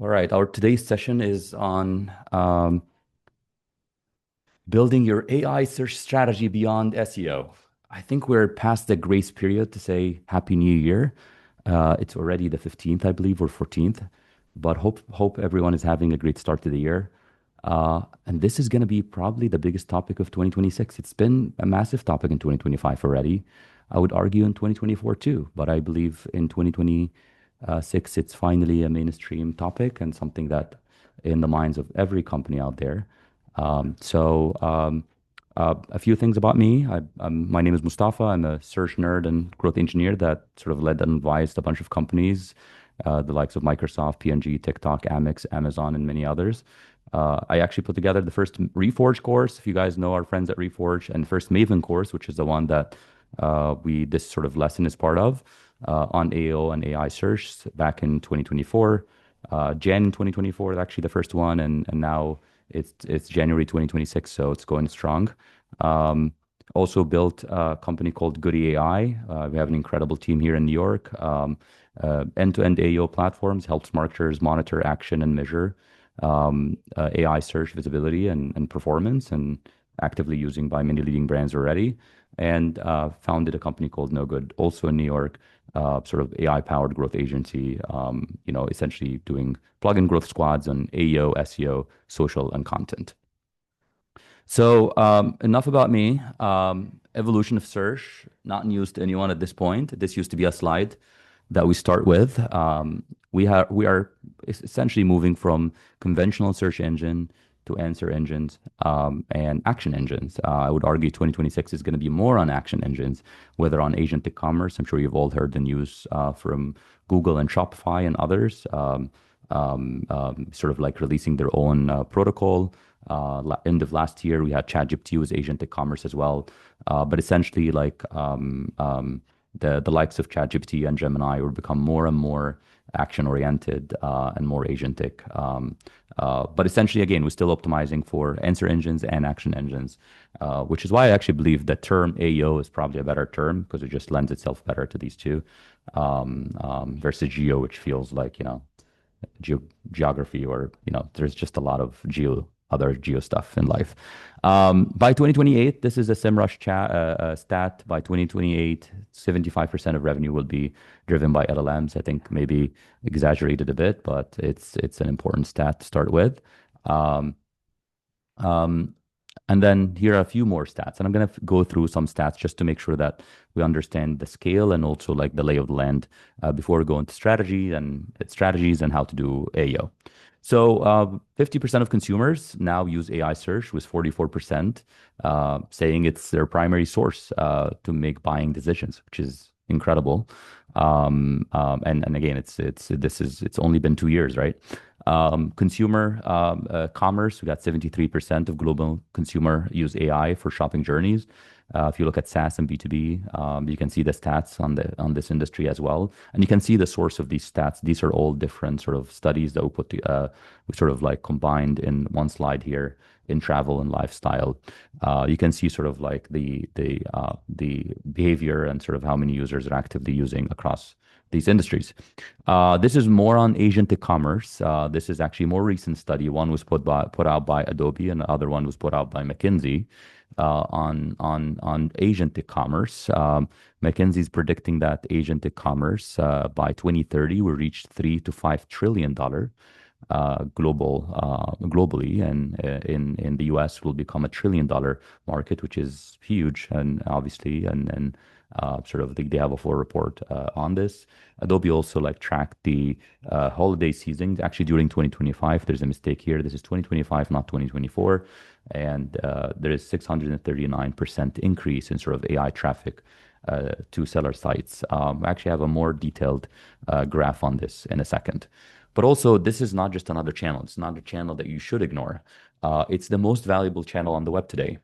All right, our today's session is on building your AI search strategy beyond SEO. I think we're past the grace period to say Happy New Year. It's already the 15th, I believe, or 14th, but hope everyone is having a great start to the year. And this is going to be probably the biggest topic of 2026. It's been a massive topic in 2025 already. I would argue in 2024 too, but I believe in 2026 it's finally a mainstream topic and something that in the minds of every company out there. A few things about me. My name is Mustafa. I'm a search nerd and growth engineer that sort of led and advised a bunch of companies, the likes of Microsoft, P&G, TikTok, Amex, Amazon, and many others. I actually put together the first Reforge course, if you guys know our friends at Reforge, and first Maven course, which is the one that this sort of lesson is part of, on AEO and AI search back in 2024. Jan 2024 is actually the first one, and now it's January 2026, so it's going strong. Also built a company called Goody AI. We have an incredible team here in New York. End-to-end AEO platforms helps marketers monitor, action, and measure AI search visibility and performance, and actively using by many leading brands already. And founded a company called No Good, also in New York, sort of AI-powered growth agency, essentially doing plug-in growth squads on AEO, SEO, social, and content. So enough about me. Evolution of search, not news to anyone at this point. This used to be a slide that we start with. We are essentially moving from conventional search engine to answer engines and action engines. I would argue 2026 is going to be more on action engines, whether on agentic commerce. I'm sure you've all heard the news from Google and Shopify and others, sort of like releasing their own protocol. End of last year, we had ChatGPT was agentic commerce as well. But essentially, like the likes of ChatGPT and Gemini will become more and more action-oriented and more agentic. But essentially, again, we're still optimizing for answer engines and action engines, which is why I actually believe the term AEO is probably a better term because it just lends itself better to these two versus geo, which feels like, geography or, there's just a lot of other geo stuff in life. By 2028, this is a SEMrush stat. By 2028, 75% of revenue will be driven by LLMs. I think maybe exaggerated a bit, but it's an important stat to start with. And then here are a few more stats, and I'm going to go through some stats just to make sure that we understand the scale and also like the lay of the land before we go into strategies and how to do AEO. So 50% of consumers now use AI search, with 44% saying it's their primary source to make buying decisions, which is incredible. And again, it's only been 2 years, right? Consumer commerce, we got 73% of global consumer use AI for shopping journeys. If you look at SaaS and B2B, you can see the stats on this industry as well, and you can see the source of these stats. These are all different sort of studies that we sort of like combined in one slide here in travel and lifestyle. You can see sort of like the behavior and sort of how many users are actively using across these industries. This is more on agentic commerce. This is actually a more recent study. One was put out by Adobe, and the other one was put out by McKinsey on agentic commerce. McKinsey's predicting that agentic commerce by 2030 will reach $3 to $5 trillion globally, and in the US will become $1 trillion market, which is huge, and obviously and sort of they have a full report on this. Adobe also like tracked the holiday season. Actually, during 2025, there's a mistake here. This is 2025, not 2024. And there is 639% increase in sort of AI traffic to seller sites. I actually have a more detailed graph on this in a second. But also, this is not just another channel. It's not a channel that you should ignore. It's the most valuable channel on the web today.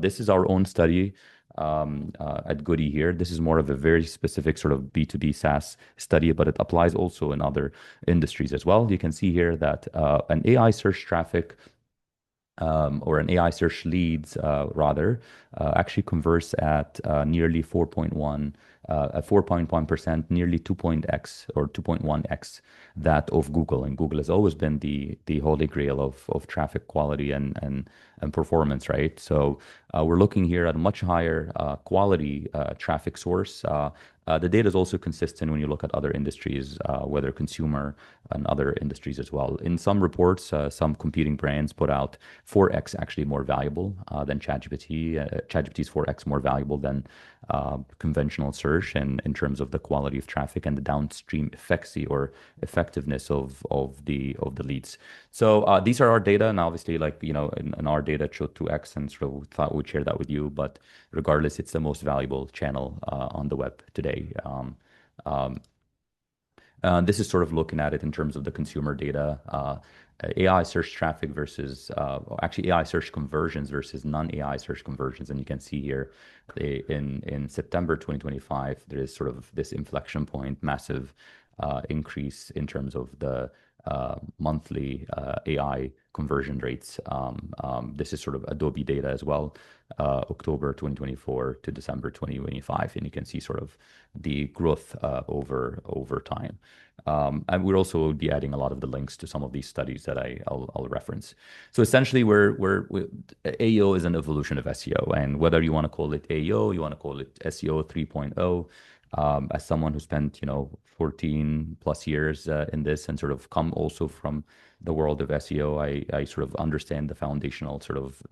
This is our own study at Goody here. This is more of a very specific sort of B2B SaaS study, but it applies also in other industries as well. You can see here that an AI search traffic or an AI search leads rather, actually converts at nearly 4.1, at 4.1%, nearly 2.x or 2.1x that of Google. And Google has always been the holy grail of traffic quality and performance, right? So we're looking here at a much higher quality traffic source. The data is also consistent when you look at other industries, whether consumer and other industries as well. In some reports, some competing brands put out 4x actually more valuable than ChatGPT. ChatGPT is 4x more valuable than conventional search, and in terms of the quality of traffic and the downstream efficacy or effectiveness of the leads. So these are our data, and obviously, like in our data it showed 2x, and sort of thought we'd share that with you. But regardless, it's the most valuable channel on the web today. Um, this is sort of looking at it in terms of the consumer data, AI search traffic versus actually AI search conversions versus non-AI search conversions. And you can see here in September 2025, there is sort of this inflection point, massive increase in terms of the monthly AI conversion rates. This is sort of Adobe data as well, October 2024 to December 2025, and you can see sort of the growth over time. And we'll also be adding a lot of the links to some of these studies that I'll reference. So essentially, AEO is an evolution of SEO, and whether you want to call it AEO, you want to call it SEO 3.0. As someone who spent 14 plus years in this and sort of come also from the world of SEO, I sort of understand the foundational sort of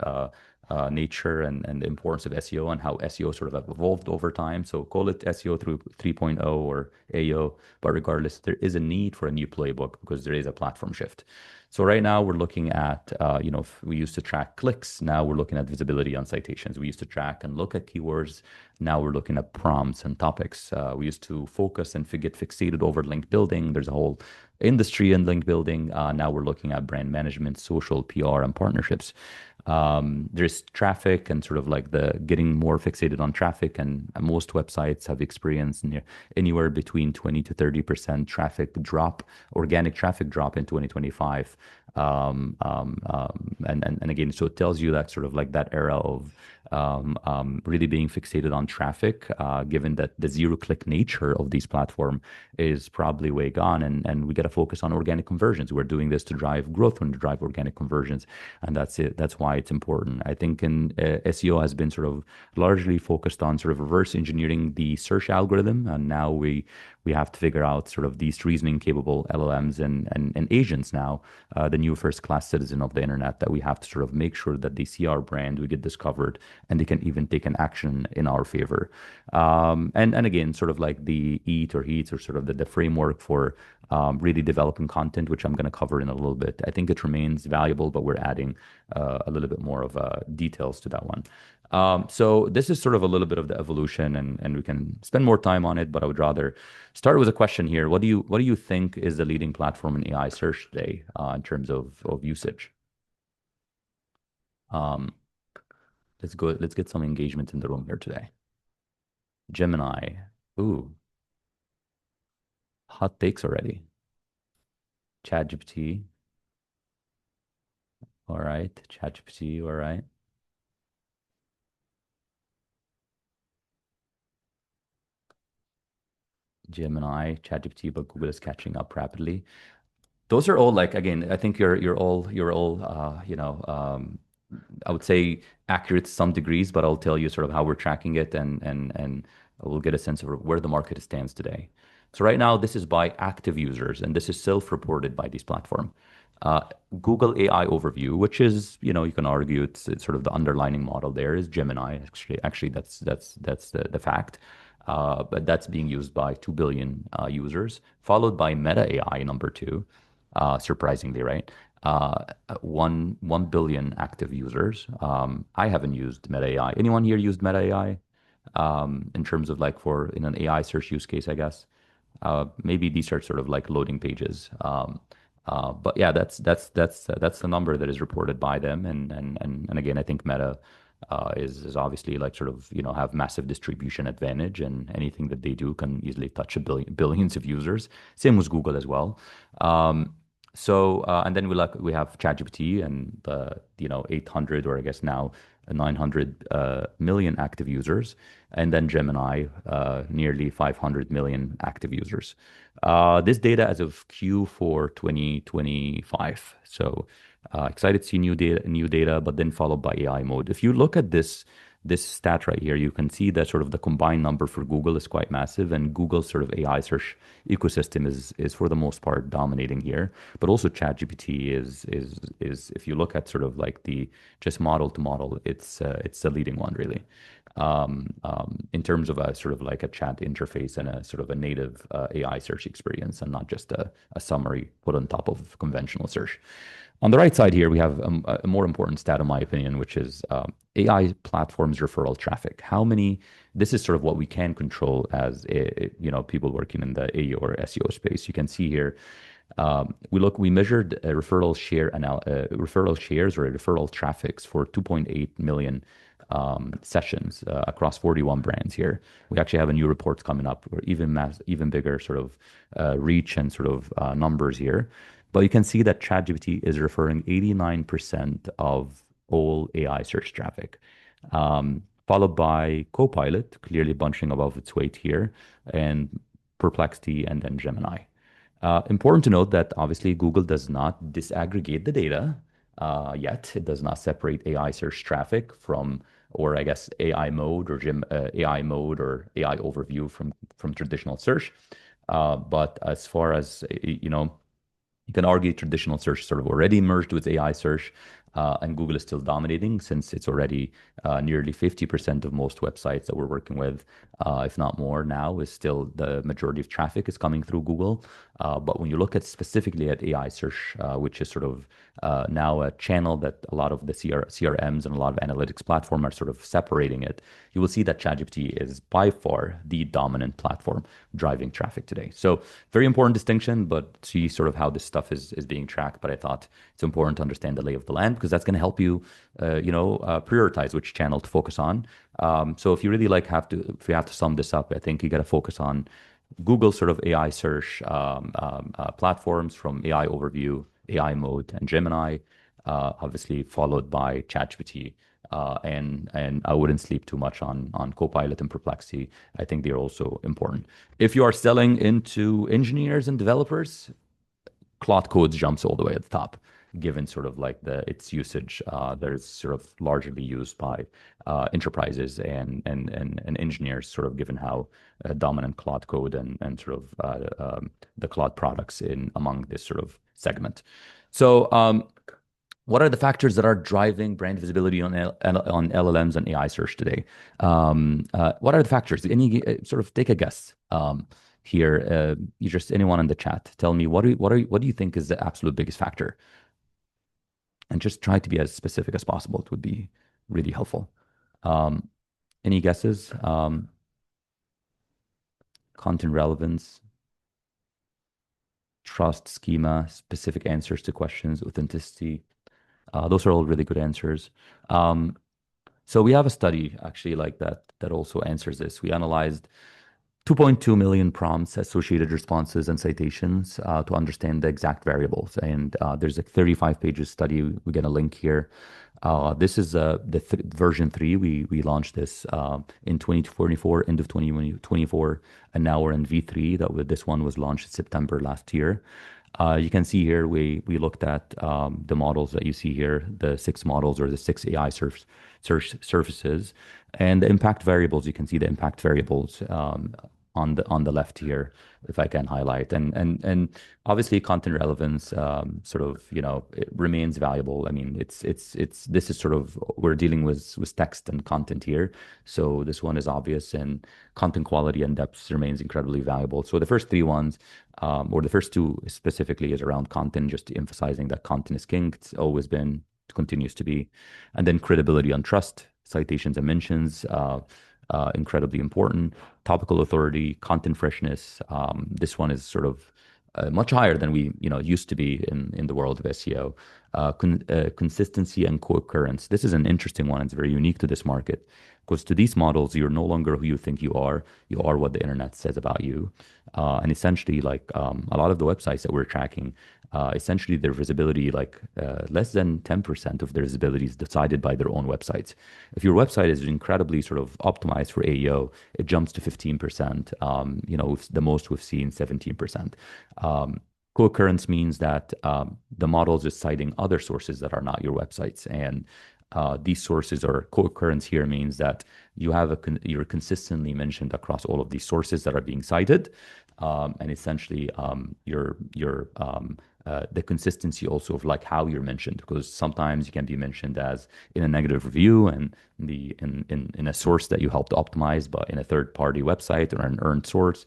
nature and the importance of SEO and how SEO sort of evolved over time. So call it SEO through 3.0 or AEO, but regardless, there is a need for a new playbook because there is a platform shift. So right now we're looking at, if we used to track clicks, now we're looking at visibility on citations. We used to track and look at keywords. Now we're looking at prompts and topics. We used to focus and get fixated over link building. There's a whole industry in link building. Now we're looking at brand management, social, PR, and partnerships. There's traffic and sort of like the getting more fixated on traffic, and most websites have experienced anywhere between 20 to 30% traffic drop, organic traffic drop in 2025. And again, so it tells you that sort of like that era of really being fixated on traffic, given that the zero-click nature of these platforms is probably way gone, and we got to focus on organic conversions. We're doing this to drive growth and to drive organic conversions, and that's it. That's why it's important. I think in SEO has been sort of largely focused on sort of reverse engineering the search algorithm, and now we have to figure out sort of these reasoning capable LLMs and agents now, the new first class citizen of the internet, that we have to sort of make sure that they see our brand, we get discovered, and they can even take an action in our favor. And again, sort of like the EAT or HEAT, or sort of the framework for really developing content, which I'm going to cover in a little bit. I think it remains valuable, but we're adding a little bit more of details to that one. So this is sort of a little bit of the evolution, and we can spend more time on it, but I would rather start with a question here. What do you think is the leading platform in AI search today in terms of usage? Um, let's get some engagement in the room here today. Gemini. Ooh, hot takes already. ChatGPT. All right. ChatGPT. All right. Gemini, ChatGPT, but Google is catching up rapidly. Those are all like, again, I think you're all I would say accurate to some degrees, but I'll tell you sort of how we're tracking it, and we'll get a sense of where the market stands today. So right now, this is by active users, and this is self-reported by this platform. Uh, Google AI Overview, which is, you can argue it's sort of the underlining model there is Gemini. Actually, that's the fact. But that's being used by 2 billion users, followed by Meta AI number two, surprisingly, right? 1 billion active users. I haven't used Meta AI. Anyone here used Meta AI? In terms of like for in an AI search use case, I guess. Maybe these are sort of like loading pages. But yeah, that's the number that is reported by them. And again, I think Meta is obviously like sort of have massive distribution advantage, and anything that they do can easily touch billions of users. Same with Google as well. And then we have ChatGPT and the 800 or I guess now 900 million active users, and then Gemini nearly 500 million active users. This data as of Q4 2025. So excited to see new data, but then followed by AI mode. If you look at this stat right here, you can see that sort of the combined number for Google is quite massive, and Google's sort of AI search ecosystem is for the most part dominating here. But also ChatGPT is if you look at sort of like the just model to model, it's the leading one really. In terms of a sort of like a chat interface and a sort of a native AI search experience, and not just a summary put on top of conventional search. On the right side here, we have a more important stat, in my opinion, which is AI platforms referral traffic. This is sort of what we can control as people working in the AEO or SEO space. You can see here, we measured referral shares or referral traffics for 2.8 million sessions across 41 brands here. We actually have a new report coming up, or even bigger sort of reach and sort of numbers here. But you can see that ChatGPT is referring 89% of all AI search traffic, followed by Copilot, clearly bunching above its weight here, and Perplexity, and then Gemini. Important to note that obviously Google does not disaggregate the data yet. It does not separate AI search traffic from, or I guess AI mode or AI mode or AI overview from traditional search. But as far as you can argue traditional search sort of already merged with AI search, and Google is still dominating since it's already nearly 50% of most websites that we're working with, if not more now, is still the majority of traffic is coming through Google. But when you look at specifically at AI search, which is sort of now a channel that a lot of the CRMs and a lot of analytics platform are sort of separating it, you will see that ChatGPT is by far the dominant platform driving traffic today. So very important distinction, but see sort of how this stuff is being tracked. But I thought it's important to understand the lay of the land, because that's going to help you, prioritize which channel to focus on. So if you really if you have to sum this up, I think you got to focus on Google sort of AI search platforms from AI overview, AI mode, and Gemini, obviously followed by ChatGPT. And I wouldn't sleep too much on Copilot and Perplexity. I think they're also important. If you are selling into engineers and developers, Claude Codes jumps all the way at the top, given sort of like its usage that is sort of largely used by enterprises and engineers, sort of given how dominant Claude Code and sort of the Claude products in among this sort of segment. So what are the factors that are driving brand visibility on LLMs and AI search today? What are the factors? Any sort of take a guess here. Anyone in the chat, tell me what do you think is the absolute biggest factor? And just try to be as specific as possible. It would be really helpful. Any guesses? Content relevance, trust, schema, specific answers to questions, authenticity. Those are all really good answers. So we have a study actually like that also answers this. We analyzed 2.2 million prompts, associated responses, and citations to understand the exact variables. And there's a 35 pages study. We get a link here. This is version 3. We launched this in 2024, end of 2024, and now we're in V3. This one was launched in September last year. You can see here we looked at the models that you see here, the 6 models or the 6 AI search surfaces, and the impact variables. You can see the impact variables on the left here, if I can highlight, and obviously content relevance sort of it remains valuable. I mean, this is sort of, we're dealing with text and content here, so this one is obvious, and content quality and depth remains incredibly valuable. So the first 3 ones, or the first 2 specifically, is around content, just emphasizing that content is king. It's always been, continues to be. And then credibility and trust, citations and mentions, incredibly important. Topical authority, content freshness. This one is sort of much higher than we used to be in the world of SEO. Consistency and co-occurrence. This is an interesting one. It's very unique to this market, because to these models, you're no longer who you think you are. You are what the internet says about you. And essentially, like a lot of the websites that we're tracking, essentially their visibility, like less than 10% of their visibility is decided by their own websites. If your website is incredibly sort of optimized for AEO, it jumps to 15%. The most we've seen 17%. Co-occurrence means that the models is citing other sources that are not your websites. And these sources, or co-occurrence here, means that you're consistently mentioned across all of these sources that are being cited. And essentially, the consistency also of like how you're mentioned, because sometimes you can be mentioned as in a negative review and in a source that you helped optimize, but in a third party website or an earned source,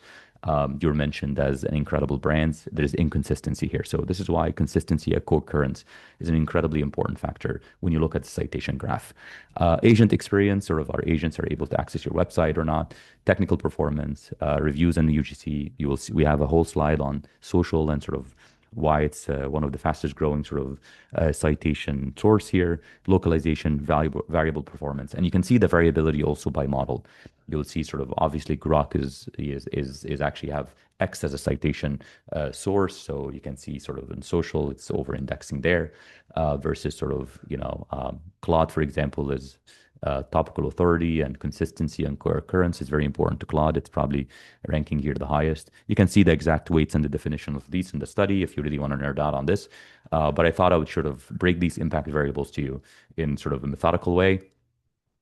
you're mentioned as an incredible brand. There's inconsistency here. So this is why consistency at co-occurrence is an incredibly important factor when you look at the citation graph. Agent experience, or if our agents are able to access your website or not, technical performance, reviews and UGC. You will see we have a whole slide on social and sort of why it's one of the fastest growing sort of citation source here, localization, variable performance. And you can see the variability also by model. You'll see sort of obviously Grok is actually have X as a citation source. So you can see sort of in social, it's over indexing there versus sort of, Claude, for example, is topical authority and consistency and co-occurrence is very important to Claude. It's probably ranking here the highest. You can see the exact weights and the definition of these in the study if you really want to nerd out on this. But I thought I would sort of break these impact variables to you in sort of a methodical way.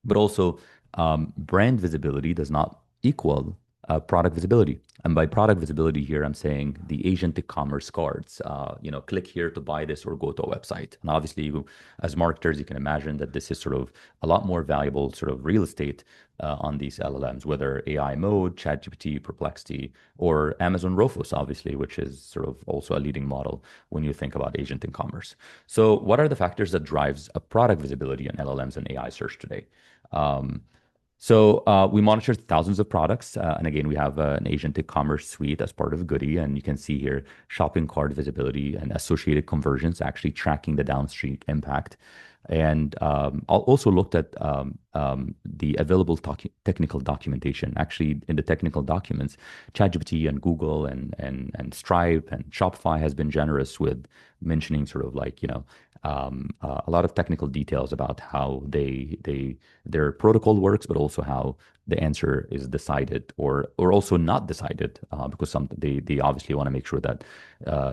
But also, brand visibility does not equal product visibility. And by product visibility here, I'm saying the agentic commerce cards. Click here to buy this or go to a website. And obviously, as marketers, you can imagine that this is sort of a lot more valuable sort of real estate on these LLMs, whether AI Mode, ChatGPT, Perplexity, or Amazon Rofus, obviously, which is sort of also a leading model when you think about agent in commerce. So what are the factors that drives a product visibility in LLMs and AI search today? We monitored thousands of products. And again, we have an agentic commerce suite as part of Goody. And you can see here shopping cart visibility and associated conversions actually tracking the downstream impact. And also looked at the available technical documentation. Actually, in the technical documents, ChatGPT and Google and Stripe and Shopify has been generous with mentioning sort of like, a lot of technical details about how their protocol works, but also how the answer is decided or also not decided, because they obviously want to make sure that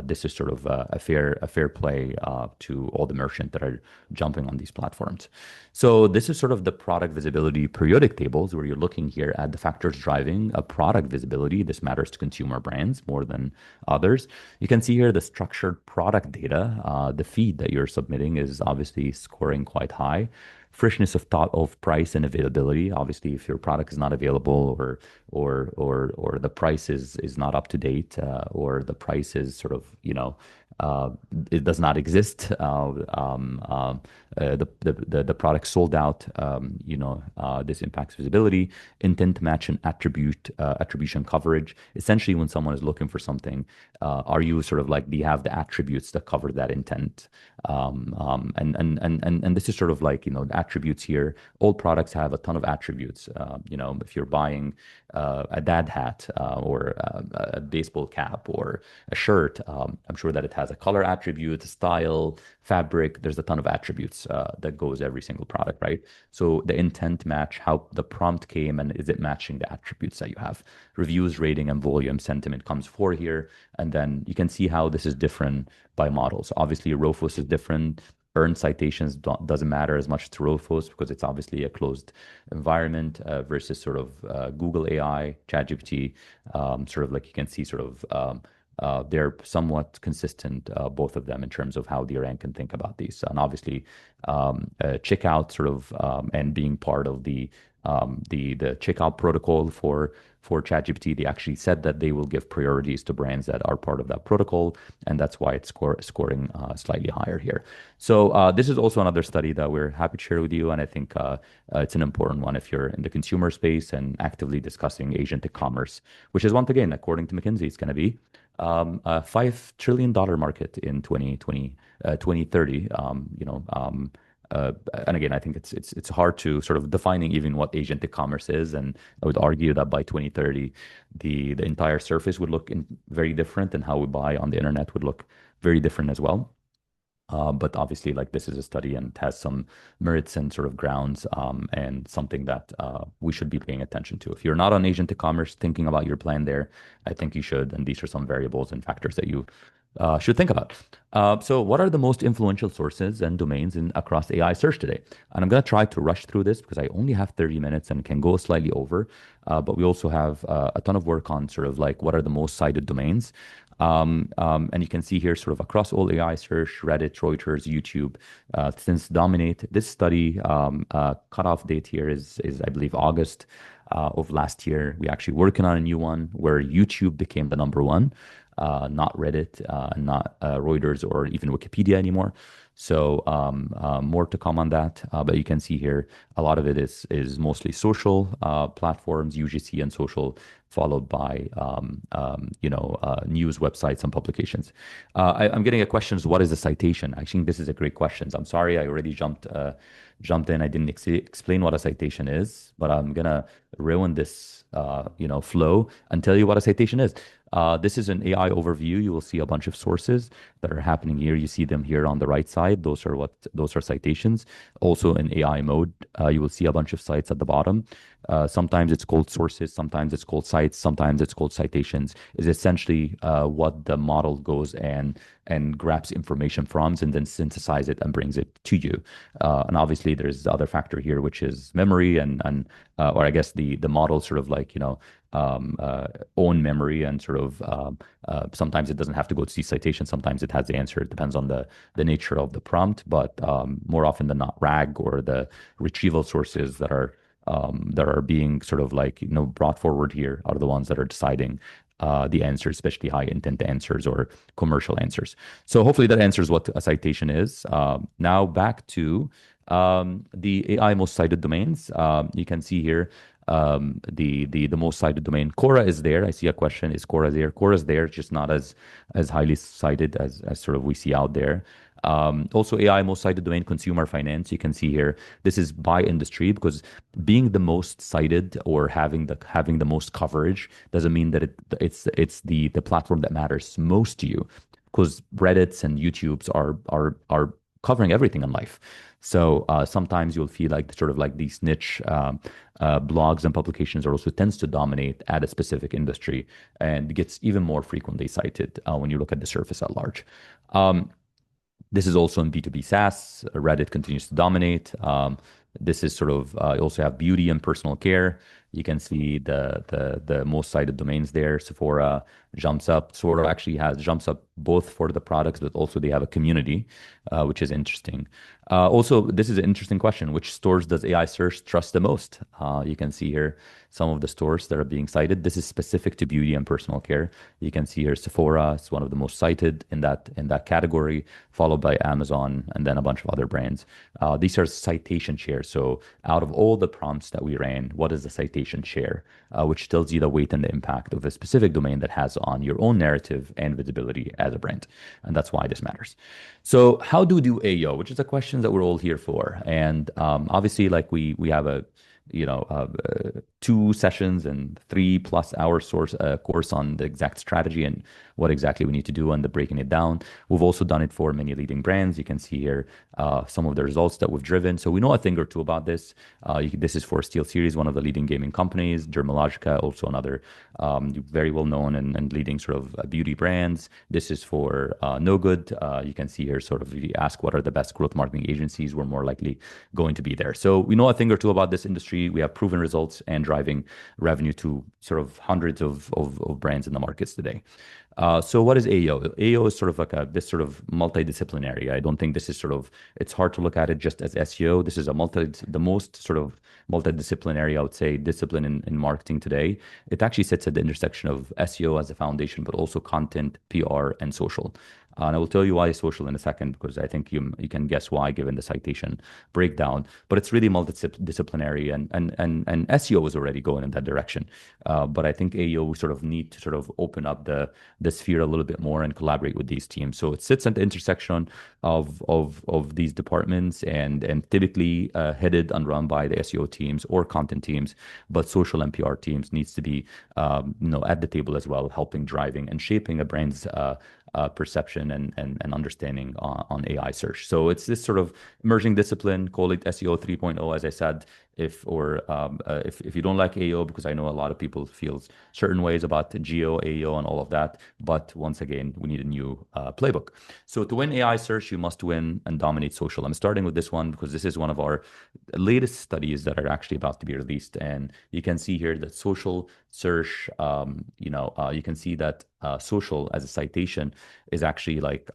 this is sort of a fair play to all the merchants that are jumping on these platforms. So this is sort of the product visibility periodic tables where you're looking here at the factors driving a product visibility. This matters to consumer brands more than others. You can see here the structured product data. The feed that you're submitting is obviously scoring quite high. Freshness of thought of price and availability. Obviously, if your product is not available or the price is not up to date or the price is sort of it does not exist. The product sold out. This impacts visibility, intent to match and attribution coverage. Essentially, when someone is looking for something, are you sort of like, do you have the attributes that cover that intent? And this is sort of like, the attributes here. All products have a ton of attributes. If you're buying a dad hat or a baseball cap or a shirt, I'm sure that it has a color attribute, style, fabric. There's a ton of attributes that goes every single product, right? So the intent match, how the prompt came, and is it matching the attributes that you have? Reviews, rating, and volume sentiment comes for here. And then you can see how this is different by models. Obviously, Rofus is different. Earned citations doesn't matter as much to Rofus because it's obviously a closed environment versus sort of Google AI, ChatGPT. Sort of like you can see sort of they're somewhat consistent, both of them, in terms of how the rank can think about these. And obviously, checkout sort of and being part of the checkout protocol for ChatGPT, they actually said that they will give priorities to brands that are part of that protocol, and that's why it's scoring slightly higher here. So this is also another study that we're happy to share with you, and I think it's an important one if you're in the consumer space and actively discussing agentic commerce, which is, once again, according to McKinsey, it's going to be a $5 trillion market in 2030. And again, I think it's hard to sort of defining even what agentic commerce is, and I would argue that by 2030, the entire surface would look very different, and how we buy on the internet would look very different as well. But obviously, like this is a study and it has some merits and sort of grounds, and something that we should be paying attention to. If you're not on agent e-commerce thinking about your plan there, I think you should. And these are some variables and factors that you should think about. So, what are the most influential sources and domains in across AI search today? And I'm going to try to rush through this because I only have 30 minutes and can go slightly over. But we also have a ton of work on sort of like what are the most cited domains. And you can see here sort of across all AI search, Reddit, Reuters, YouTube, since dominate. This study cutoff date here is I believe August of last year. We actually working on a new one where YouTube became the number one, not Reddit, not Reuters or even Wikipedia anymore. So more to come on that. But you can see here a lot of it is mostly social platforms, UGC and social, followed by news websites and publications. I'm getting a question: what is a citation? I think this is a great question. I'm sorry, I already jumped in. I didn't explain what a citation is, but I'm gonna ruin this flow and tell you what a citation is. This is an AI overview. You will see a bunch of sources that are happening here. You see them here on the right side. Those are citations. Also in AI mode, you will see a bunch of sites at the bottom. Sometimes it's called sources, sometimes it's called sites, sometimes it's called citations. Is essentially what the model goes and grabs information from and then synthesize it and brings it to you. And obviously there's the other factor here, which is memory and or I guess the model sort of like own memory and sort of sometimes it doesn't have to go to see citation. Sometimes it has the answer. It depends on the nature of the prompt, but more often than not, RAG or the retrieval sources that are being sort of like brought forward here are the ones that are deciding the answers, especially high intent answers or commercial answers. So hopefully that answers what a citation is. Now back to the AI most cited domains. You can see here the most cited domain. Quora is there. I see a question: is Quora there? Quora is there, just not as highly cited as sort of we see out there. Also, AI most cited domain, consumer finance. You can see here. This is by industry because being the most cited or having the most coverage doesn't mean that it's the platform that matters most to you, because Reddits and YouTubes are covering everything in life. So sometimes you'll feel like sort of like these niche blogs and publications are also tends to dominate at a specific industry and gets even more frequently cited when you look at the surface at large. This is also in B2B SaaS. Reddit continues to dominate. This is sort of you also have beauty and personal care. You can see the most cited domains there. Sephora jumps up. Sephora actually jumps up both for the products, but also they have a community, which is interesting. Also, this is an interesting question: which stores does AI search trust the most? You can see here some of the stores that are being cited. This is specific to beauty and personal care. You can see here Sephora is one of the most cited in that category, followed by Amazon and then a bunch of other brands. These are citation shares. So out of all the prompts that we ran, what is the citation share, which tells you the weight and the impact of a specific domain that has on your own narrative and visibility as a brand. And that's why this matters. So how do we do AEO, which is a question that we're all here for. And obviously, like we have a 2 sessions and 3+ hour course on the exact strategy and what exactly we need to do and the breaking it down. We've also done it for many leading brands. You can see here some of the results that we've driven. So we know a thing or two about this. This is for SteelSeries, one of the leading gaming companies. Dermalogica, also another very well known and leading sort of beauty brands. This is for No Good. You can see here sort of if you ask what are the best growth marketing agencies, we're more likely going to be there. So we know a thing or two about this industry. We have proven results and driving revenue to sort of hundreds of brands in the markets today. So what is AEO? AEO is sort of like this sort of multidisciplinary. I don't think this is sort of, it's hard to look at it just as SEO. This is the most sort of multidisciplinary, I would say, discipline in marketing today. It actually sits at the intersection of SEO as a foundation, but also content, PR, and social. And I will tell you why social in a second, because I think you can guess why given the citation breakdown. But it's really multidisciplinary, and SEO is already going in that direction. But I think AEO we sort of need to sort of open up the sphere a little bit more and collaborate with these teams. So it sits at the intersection of these departments and typically headed and run by the SEO teams or content teams, but social and PR teams needs to be at the table as well, helping driving and shaping a brand's perception and understanding on AI search. So it's this sort of emerging discipline, call it SEO 3.0, as I said. If you don't like AEO, because I know a lot of people feel certain ways about the Geo, AEO, and all of that, but once again, we need a new playbook. So to win AI search, you must win and dominate social. I'm starting with this one because this is one of our latest studies that are actually about to be released, and you can see here that social search, you can see that social as a citation is actually like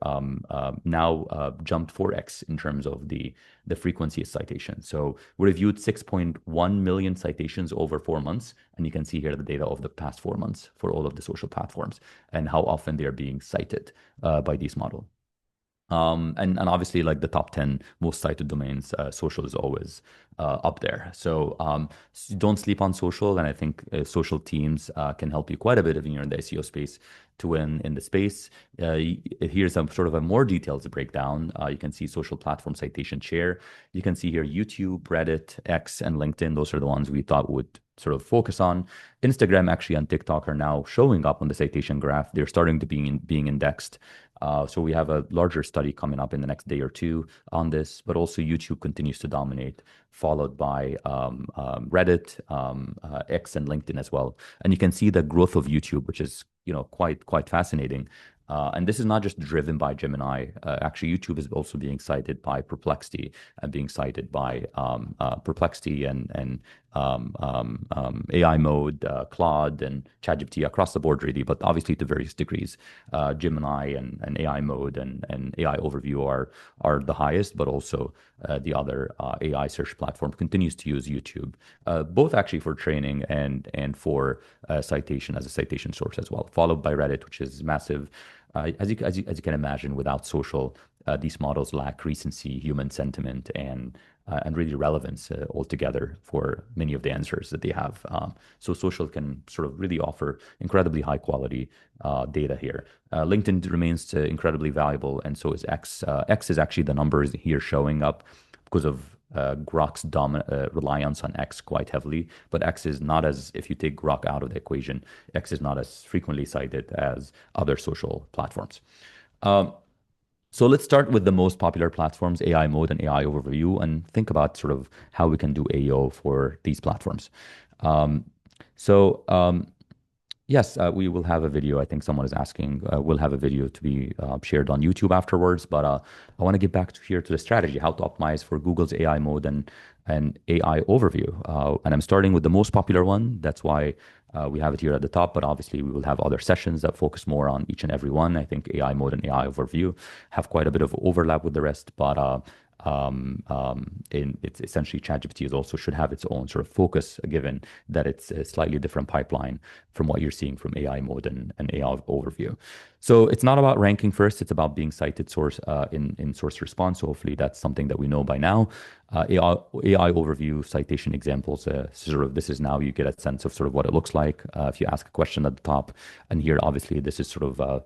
now jumped 4x in terms of the frequency of citation. So we reviewed 6.1 million citations over 4 months, and you can see here the data of the past 4 months for all of the social platforms and how often they are being cited by these models. And obviously, like the top 10 most cited domains, social is always up there. So don't sleep on social. And I think social teams can help you quite a bit if you're in the SEO space to win in the space. Here's a sort of a more detailed breakdown. You can see social platform citation share. You can see here YouTube, Reddit, X, and LinkedIn. Those are the ones we thought would sort of focus on. Instagram actually and TikTok are now showing up on the citation graph. They're starting to being indexed. So we have a larger study coming up in the next day or two on this, but also YouTube continues to dominate, followed by Reddit, X, and LinkedIn as well. And you can see the growth of YouTube, which is quite fascinating. And this is not just driven by Gemini. Actually, YouTube is also being cited by Perplexity and being cited by Perplexity and AI mode, Claude, and ChatGPT across the board, really, but obviously to various degrees. Gemini and AI mode and AI overview are the highest, but also the other AI search platform continues to use YouTube, both actually for training and for citation as a citation source as well, followed by Reddit, which is massive. As you can imagine, without social, these models lack recency, human sentiment, and really relevance altogether for many of the answers that they have. So social can sort of really offer incredibly high quality data here. LinkedIn remains incredibly valuable, and so is X. X is actually the numbers here showing up because of Grok's reliance on X quite heavily, but X is not as, if you take Grok out of the equation, X is not as frequently cited as other social platforms. So let's start with the most popular platforms, AI mode and AI overview, and think about sort of how we can do AEO for these platforms. Um, so yes, we will have a video. I think someone is asking. We'll have a video to be shared on YouTube afterwards. But I want to get back to the strategy, how to optimize for Google's AI mode and AI overview. And I'm starting with the most popular one. That's why we have it here at the top. But obviously, we will have other sessions that focus more on each and every one. I think AI mode and AI overview have quite a bit of overlap with the rest. But it's essentially ChatGPT is also should have its own sort of focus, given that it's a slightly different pipeline from what you're seeing from AI mode and AI overview. So it's not about ranking first; it's about being cited source in source response. So hopefully that's something that we know by now. AI overview citation examples. Sort of this is now you get a sense of sort of what it looks like. If you ask a question at the top, and here obviously this is sort of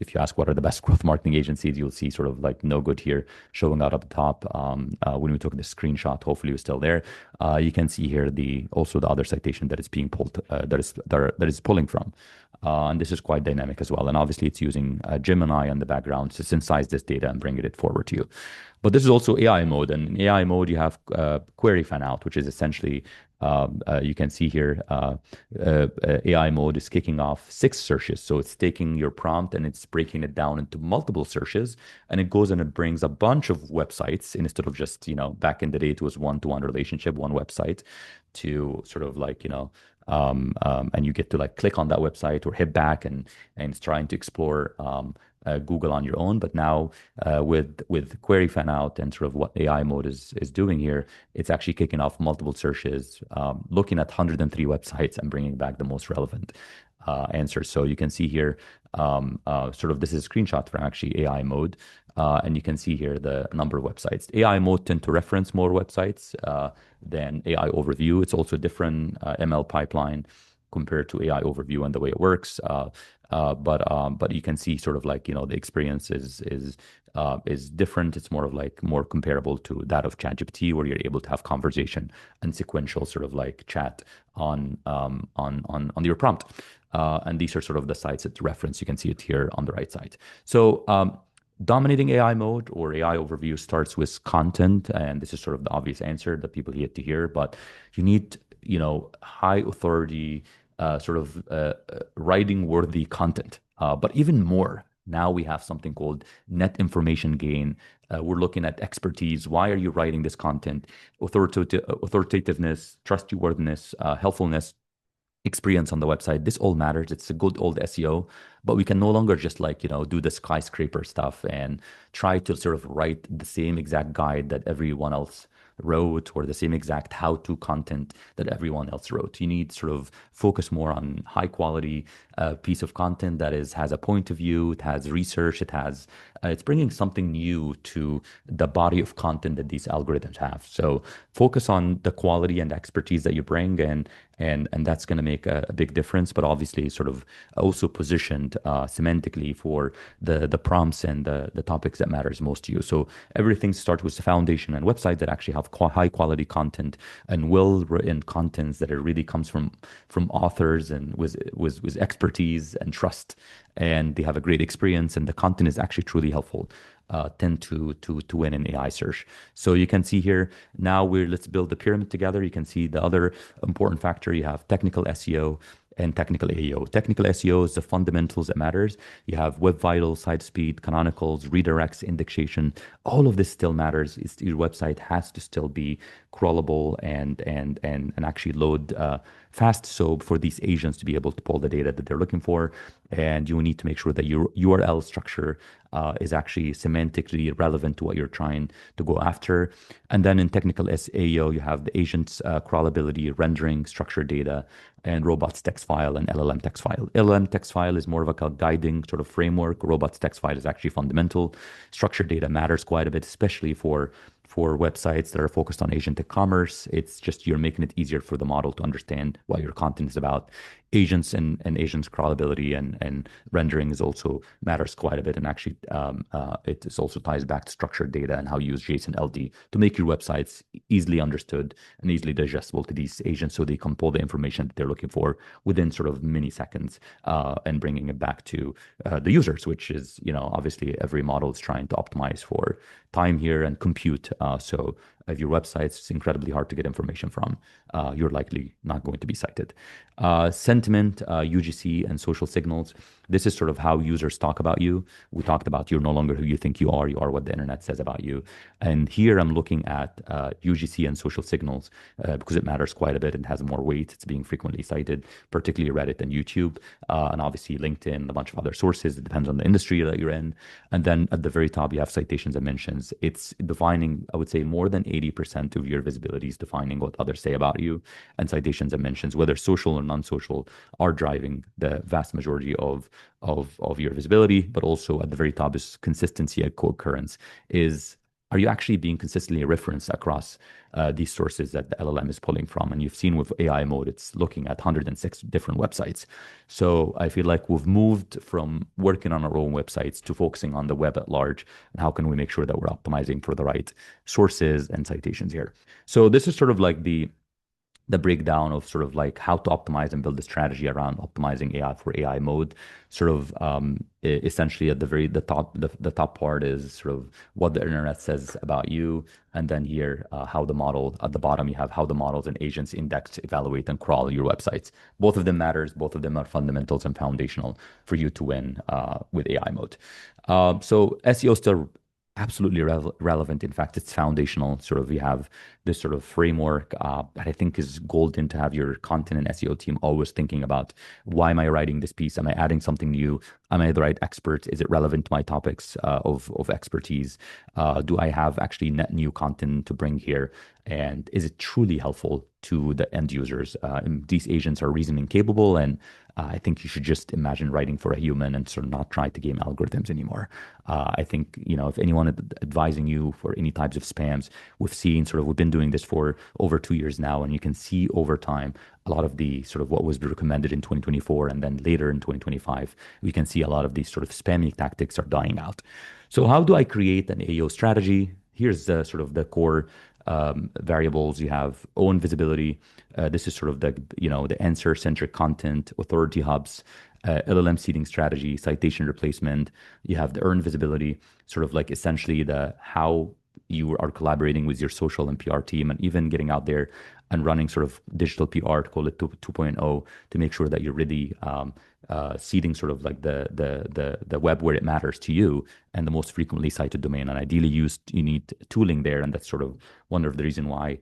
if you ask what are the best growth marketing agencies, you'll see sort of like no good here showing out at the top. When we took the screenshot, hopefully it was still there. You can see here also the other citation that is being pulled that is pulling from. And this is quite dynamic as well. And obviously it's using Gemini on the background to synthesize this data and bring it forward to you. But this is also AI mode. And in AI mode, you have query fan out, which is essentially, you can see here, AI mode is kicking off 6 searches. So it's taking your prompt and it's breaking it down into multiple searches. And it goes and it brings a bunch of websites instead of just, back in the day, it was one-to-one relationship, one website to sort of like, and you get to like click on that website or hit back and it's trying to explore Google on your own. But now with query fan out and sort of what AI mode is doing here, it's actually kicking off multiple searches, looking at 103 websites and bringing back the most relevant answers. So you can see here, sort of this is a screenshot from actually AI mode. And you can see here the number of websites. AI mode tend to reference more websites than AI overview. It's also a different ML pipeline compared to AI overview and the way it works. But you can see sort of like, the experience is different. It's more of like more comparable to that of ChatGPT, where you're able to have conversation and sequential sort of like chat on your prompt. And these are sort of the sites it's reference. You can see it here on the right side. So dominating AI mode or AI overview starts with content, and this is sort of the obvious answer that people hate to hear, but you need, high authority, writing worthy content. But even more, now we have something called net information gain. We're looking at expertise. Why are you writing this content? Authoritativeness, trustworthiness, helpfulness, experience on the website. This all matters. It's a good old SEO, but we can no longer just do the skyscraper stuff and try to sort of write the same exact guide that everyone else wrote or the same exact how-to content that everyone else wrote. You need sort of focus more on high quality piece of content that has a point of view, it has research, it's bringing something new to the body of content that these algorithms have. So focus on the quality and expertise that you bring, and that's going to make a big difference. But obviously, sort of also positioned semantically for the prompts and the topics that matters most to you. So everything starts with the foundation and websites that actually have high quality content and well written contents that it really comes from authors and with expertise and trust, and they have a great experience, and the content is actually truly helpful. Tend to win in AI search. So you can see here now let's build the pyramid together. You can see the other important factor. You have technical SEO and technical AEO. Technical SEO is the fundamentals that matters. You have web vitals, site speed, canonicals, redirects, indexation. All of this still matters. Your website has to still be crawlable and actually load fast, so for these agents to be able to pull the data that they're looking for. And you need to make sure that your URL structure is actually semantically relevant to what you're trying to go after. And then in technical SEO, you have the agents crawlability, rendering, structured data, and robots text file and LLM text file. LLM text file is more of a guiding sort of framework. Robots text file is actually fundamental. Structured data matters quite a bit, especially for websites that are focused on agentic commerce. It's just you're making it easier for the model to understand what your content is about. Agents and agents crawlability and rendering is also matters quite a bit. And actually, it is also ties back to structured data and how you use JSON LD to make your websites easily understood and easily digestible to these agents, so they can pull the information that they're looking for within sort of milliseconds, and bringing it back to the users, which is, obviously every model is trying to optimize for time here and compute. So if your website's incredibly hard to get information from, you're likely not going to be cited. Sentiment, UGC, and social signals. This is sort of how users talk about you. We talked about you're no longer who you think you are what the internet says about you. And here I'm looking at UGC and social signals because it matters quite a bit and has more weight. It's being frequently cited, particularly Reddit and YouTube, and obviously LinkedIn, a bunch of other sources. It depends on the industry that you're in. And then at the very top, you have citations and mentions. It's defining, I would say, more than 80% of your visibility is defining what others say about you. And citations and mentions, whether social or non-social, are driving the vast majority of your visibility. But also at the very top is consistency and co-occurrence. Are you actually being consistently referenced across these sources that the LLM is pulling from? And you've seen with AI mode, it's looking at 106 different websites. So I feel like we've moved from working on our own websites to focusing on the web at large. And how can we make sure that we're optimizing for the right sources and citations here? So this is sort of like the breakdown of sort of like how to optimize and build a strategy around optimizing AI for AI mode. Sort of essentially at the top part is sort of what the internet says about you, and then here how the model at the bottom you have how the models and agents index, evaluate, and crawl your websites. Both of them matters. Both of them are fundamentals and foundational for you to win with AI mode. So SEO still absolutely relevant. In fact, it's foundational. Sort of, we have this sort of framework that I think is golden to have your content and SEO team always thinking about, why am I writing this piece? Am I adding something new? Am I the right expert? Is it relevant to my topics of expertise? Do I have actually net new content to bring here? And is it truly helpful to the end users? And these agents are reasoning capable, and I think you should just imagine writing for a human and sort of not try to game algorithms anymore. I think, if anyone advising you for any types of spams, we've been doing this for over 2 years now, and you can see over time a lot of the sort of what was recommended in 2024 and then later in 2025, we can see a lot of these sort of spammy tactics are dying out. So how do I create an AEO strategy? Here's the sort of the core variables. You have own visibility. This is sort of the answer-centric content, authority hubs, LLM seeding strategy, citation replacement. You have the earned visibility, sort of like essentially the how you are collaborating with your social and PR team, and even getting out there and running sort of digital PR, to call it 2.0, to make sure that you're really seeding sort of like the web where it matters to you and the most frequently cited domain. And ideally, you need tooling there, and that's sort of one of the reason why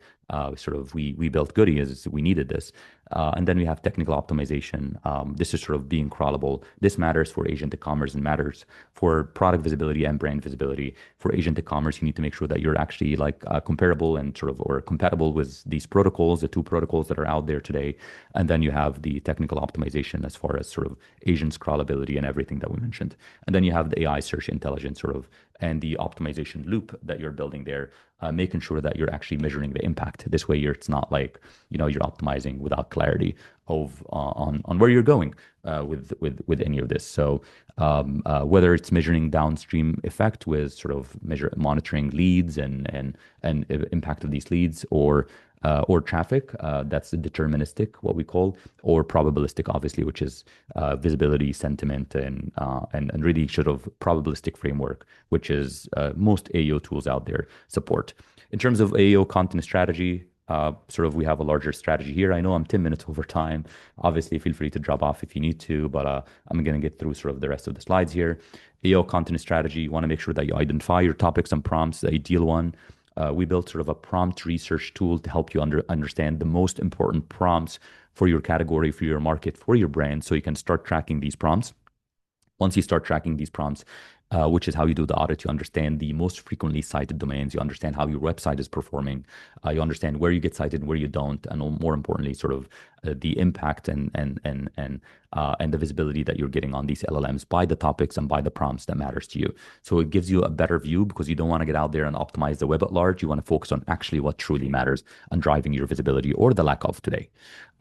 sort of we built Goody, is we needed this. And then we have technical optimization. This is sort of being crawlable. This matters for agentic commerce and matters for product visibility and brand visibility. For agentic commerce, you need to make sure that you're actually like comparable and sort of or compatible with these protocols, the two protocols that are out there today. And then you have the technical optimization as far as sort of agent scalability and everything that we mentioned. And then you have the AI search intelligence sort of and the optimization loop that you're building there, making sure that you're actually measuring the impact. This way, it's not like you're optimizing without clarity of on where you're going with any of this. So whether it's measuring downstream effect with sort of monitoring leads and impact of these leads, or traffic, that's the deterministic, what we call, or probabilistic, obviously, which is visibility, sentiment, and really sort of probabilistic framework, which is most AEO tools out there support. In terms of AEO content strategy, sort of we have a larger strategy here. I know I'm 10 minutes over time. Obviously, feel free to drop off if you need to, but I'm going to get through sort of the rest of the slides here. AEO content strategy, you want to make sure that you identify your topics and prompts, the ideal one. We built sort of a prompt research tool to help you understand the most important prompts for your category, for your market, for your brand, so you can start tracking these prompts. Once you start tracking these prompts, which is how you do the audit, you understand the most frequently cited domains, you understand how your website is performing, you understand where you get cited and where you don't, and more importantly, sort of the impact and the visibility that you're getting on these LLMs by the topics and by the prompts that matters to you. So it gives you a better view, because you don't want to get out there and optimize the web at large. You want to focus on actually what truly matters and driving your visibility, or the lack of today.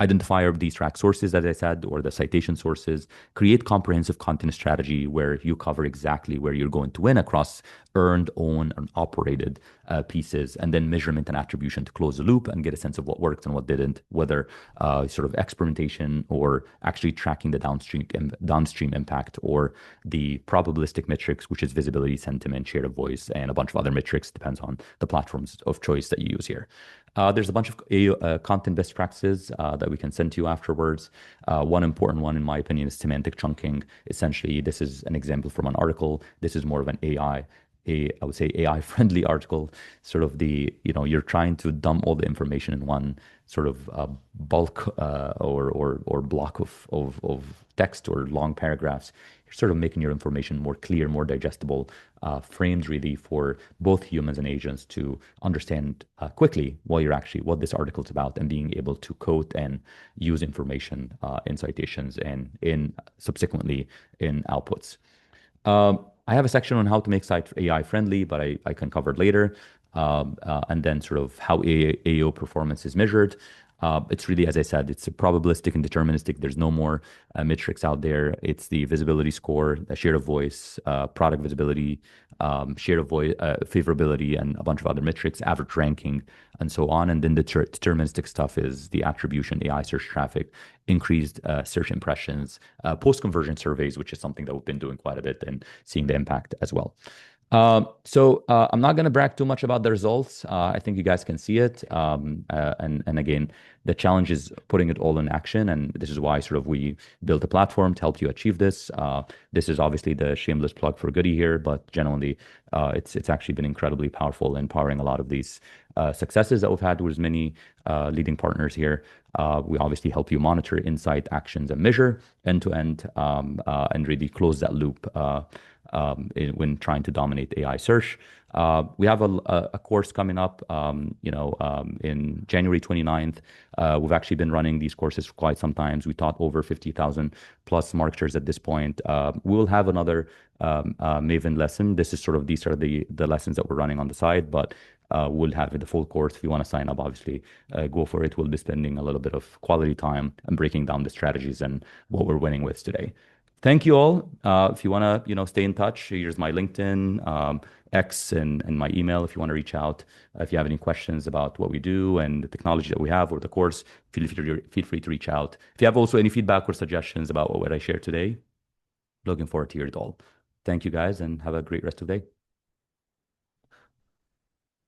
Identify these track sources, as I said, or the citation sources. Create comprehensive content strategy where you cover exactly where you're going to win across earned, owned, and operated pieces, and then measurement and attribution to close the loop and get a sense of what worked and what didn't, whether sort of experimentation or actually tracking the downstream impact, or the probabilistic metrics, which is visibility, sentiment, share of voice, and a bunch of other metrics, depends on the platforms of choice that you use here. There's a bunch of content best practices that we can send to you afterwards. One important one, in my opinion, is semantic chunking. Essentially, this is an example from an article. This is more of an I would say AI-friendly article. Sort of you're trying to dump all the information in one sort of bulk or block of text or long paragraphs. You're sort of making your information more clear, more digestible, framed really for both humans and agents to understand quickly what this article is about, and being able to quote and use information in citations and subsequently in outputs. I have a section on how to make site AI friendly, but I can cover it later. And then sort of how AEO performance is measured. It's really, as I said, it's a probabilistic and deterministic. There's no more metrics out there. It's the visibility score, the share of voice, product visibility, share of voice, favorability, and a bunch of other metrics, average ranking, and so on. And then the deterministic stuff is the attribution, AI search traffic, increased search impressions, post-conversion surveys, which is something that we've been doing quite a bit and seeing the impact as well. So I'm not going to brag too much about the results. I think you guys can see it. And again, the challenge is putting it all in action. And this is why sort of we built a platform to help you achieve this. This is obviously the shameless plug for Goody here, but generally, it's actually been incredibly powerful in powering a lot of these successes that we've had with many leading partners here. We obviously help you monitor, insight, actions, and measure end to end, and really close that loop when trying to dominate AI search. We have a course coming up, in January 29th. We've actually been running these courses for quite some time. We taught over 50,000 plus marketers at this point. We will have another Maven lesson. These are the lessons that we're running on the side, but we'll have the full course. If you want to sign up, obviously, go for it. We'll be spending a little bit of quality time and breaking down the strategies and what we're winning with today. Thank you all. If you want to, stay in touch, here's my LinkedIn, X, and my email. If you want to reach out, if you have any questions about what we do and the technology that we have or the course, feel free to reach out. If you have also any feedback or suggestions about what I shared today, looking forward to hear it all. Thank you guys, and have a great rest of the day.